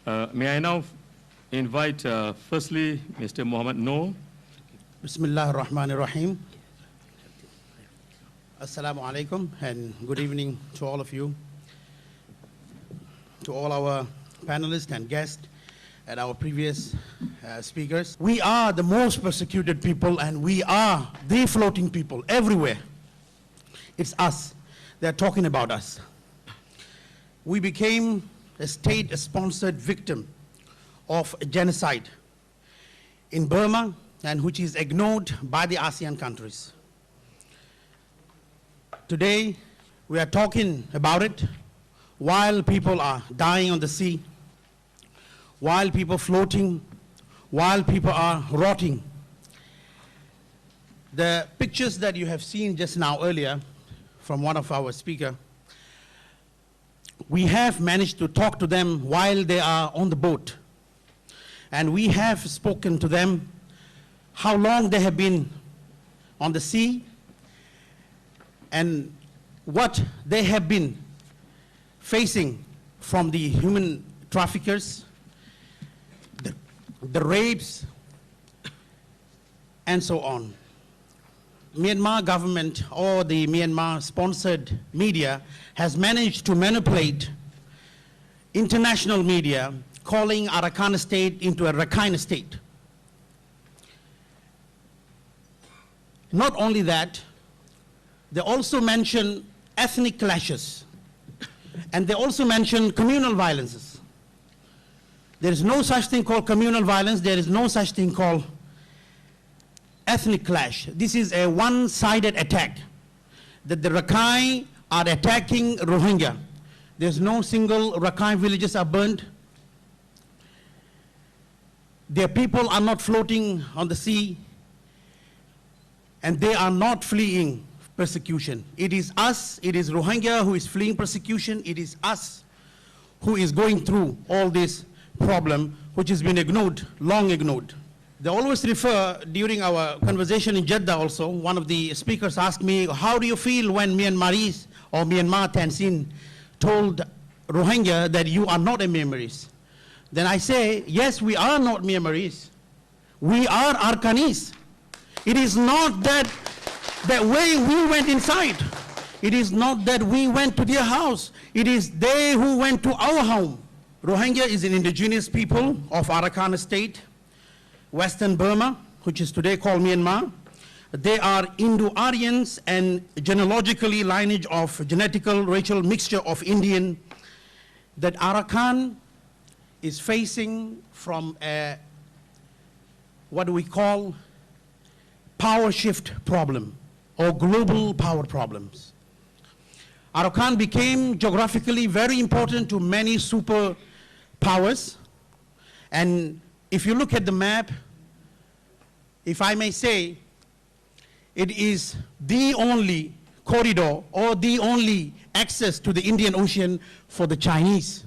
May I now invite, firstly, Mr. Mohammed Noor. Bismillah ar-Rahman ar-Rahim. Assalamu alaikum and good evening to all of you, to all our panelists and guests and our previous speakers. We are the most persecuted people and we are the floating people everywhere. It's us. They're talking about us. We became a state-sponsored victim of a genocide in Burma, and which is ignored by the ASEAN countries. Today, we are talking about it while people are dying on the sea, while people are floating, while people are rotting. The pictures that you have seen just now earlier from one of our speakers, we have managed to talk to them while they are on the boat. And we have spoken to them how long they have been on the sea and what they have been facing from the human traffickers, the rapes, and so on. Myanmar government or the Myanmar-sponsored media has managed to manipulate international media, calling Arakan state into a Rakhine state. Not only that, they also mention ethnic clashes, and they also mention communal violences. There is no such thing called communal violence. There is no such thing called ethnic clash. This is a one-sided attack, that the Rakhine are attacking Rohingya. There's no single Rakhine villages are burned. Their people are not floating on the sea, and they are not fleeing persecution. It is us, it is Rohingya who is fleeing persecution. It is us who is going through all this problem, which has been ignored, long ignored. They always refer, during our conversation in Jeddah also, one of the speakers asked me, how do you feel when Myanmaris or Myanmar Tansin told Rohingya that you are not a Myanmaris? Then I say, yes, we are not Myanmaris. We are Arkanis. It is not that way we went inside. It is not that we went to their house. It is they who went to our home. Rohingya is an indigenous people of Arakan state, Western Burma, which is today called Myanmar. They are Indo-Aryans and genealogically lineage of genetical racial mixture of Indian, that Arakan is facing from a, what do we call, power shift problem or global power problems. Arakan became geographically very important to many superpowers, and if you look at the map, if I may say, it is the only corridor or the only access to the Indian Ocean for the Chinese.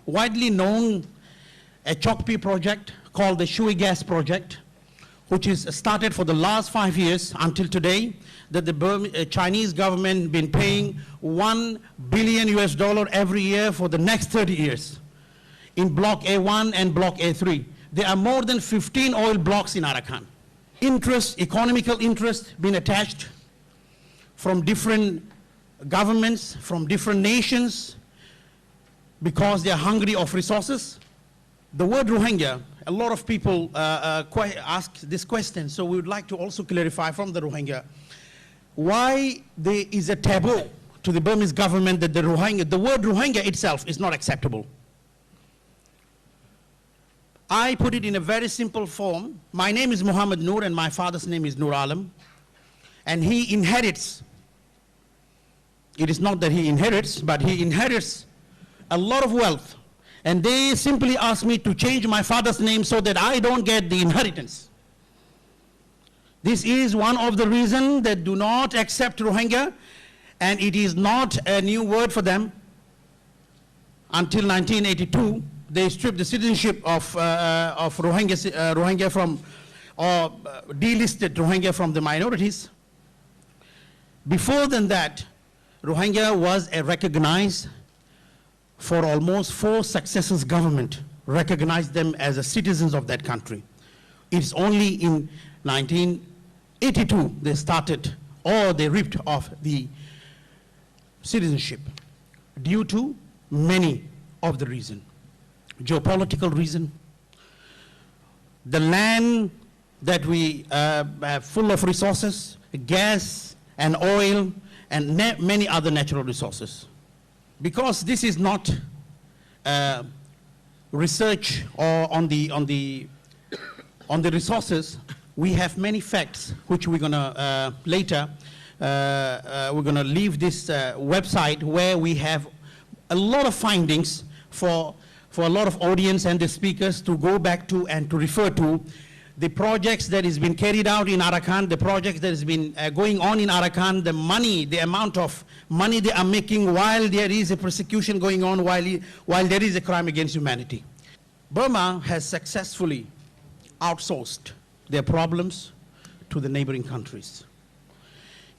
Widely known, a Chokpi project called the Shui Gas Project, which is started for the last 5 years until today, that the Chinese government been paying $1 billion every year for the next 30 years in Block A1 and Block A3. There are more than 15 oil blocks in Arakan. Interest, economical interest being attached from different governments, from different nations, because they are hungry of resources. The word Rohingya, a lot of people ask this question, so we would like to also clarify from the Rohingya why there is a taboo to the Burmese government that the word Rohingya itself is not acceptable. I put it in a very simple form. My name is Mohammed Noor and my father's name is Noor Alam, and he inherits. It is not that he inherits, but he inherits a lot of wealth. And they simply asked me to change my father's name so that I don't get the inheritance. This is one of the reasons that do not accept Rohingya, and it is not a new word for them. Until 1982, they stripped the citizenship of Rohingya from, or delisted Rohingya from the minorities. Before than that, Rohingya was a recognized for almost 4 successive government recognize them as the citizens of that country. It's only in 1982 they started, or they ripped off the citizenship due to many of the reasons. Geopolitical reason, the land that we have full of resources, gas and oil and many other natural resources. Because this is not research or on the resources, we have many facts which we're gonna later we're gonna leave this website where we have a lot of findings for a lot of audience and the speakers to go back to and to refer to the projects that has been carried out in Arakan, the projects that has been going on in Arakan, the money, the amount of money they are making while there is a persecution going on, while there is a crime against humanity. Burma has successfully outsourced their problems to the neighboring countries.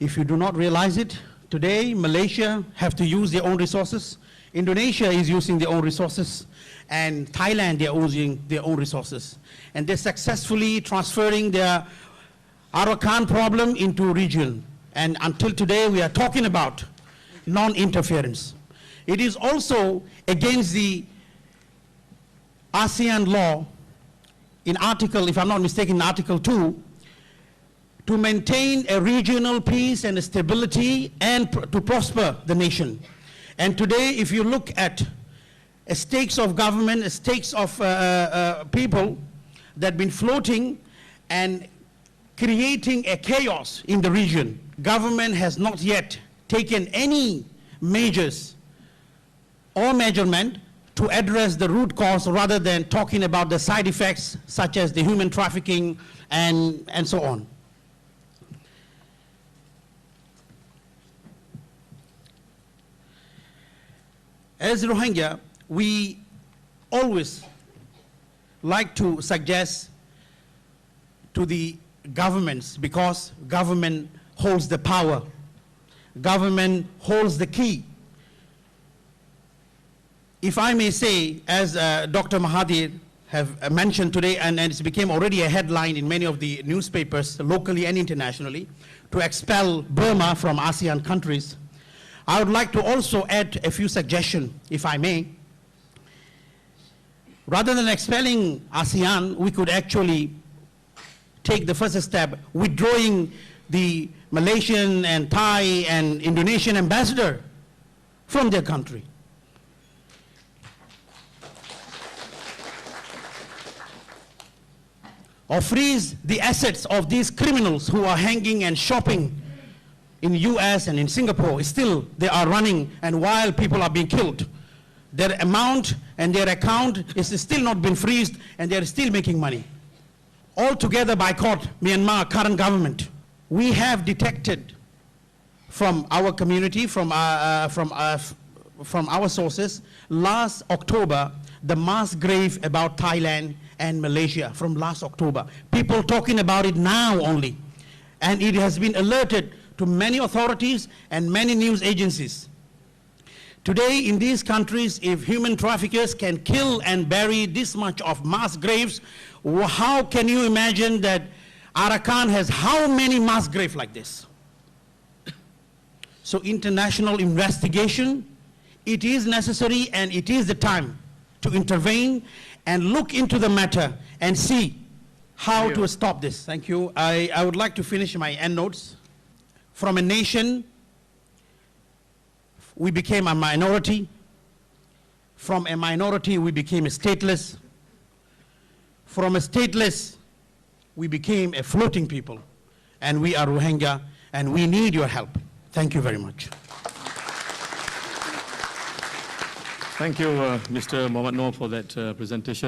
If you do not realize it, today Malaysia have to use their own resources, Indonesia is using their own resources, and Thailand, they are using their own resources. And they're successfully transferring their Arakan problem into region. And until today, we are talking about non-interference. It is also against the ASEAN law in Article, if I'm not mistaken, Article 2, to maintain a regional peace and stability and to prosper the nation. And today, if you look at stakes of government, stakes of people that have been floating and creating a chaos in the region, government has not yet taken any measures or measurement to address the root cause rather than talking about the side effects such as the human trafficking and so on. As Rohingya, we always like to suggest to the governments, because government holds the power, government holds the key. If I may say, as Dr. Mahathir have mentioned today, and it became already a headline in many of the newspapers, locally and internationally, to expel Burma from ASEAN countries, I would like to also add a few suggestions, if I may. Rather than expelling ASEAN, we could actually take the first step, withdrawing the Malaysian and Thai and Indonesian ambassador from their country. Or freeze the assets of these criminals who are hanging and shopping in the US and in Singapore. Still, they are running, and while people are being killed, their amount and their account is still not been freezed, and they are still making money. Altogether boycott Myanmar current government. We have detected from our community, from our sources, last October, the mass grave about Thailand and Malaysia from last October. People talking about it now only. And it has been alerted to many authorities and many news agencies. Today in these countries, if human traffickers can kill and bury this much of mass graves, how can you imagine that Arakan has how many mass graves like this? So international investigation, it is necessary, and it is the time to intervene and look into the matter and see how to stop this. Thank you. I would like to finish my end notes. From a nation, we became a minority. From a minority, we became a stateless. From a stateless, we became a floating people. And we are Rohingya, and we need your help. Thank you very much. Thank you, Mr. Mohamed Noor, for that presentation.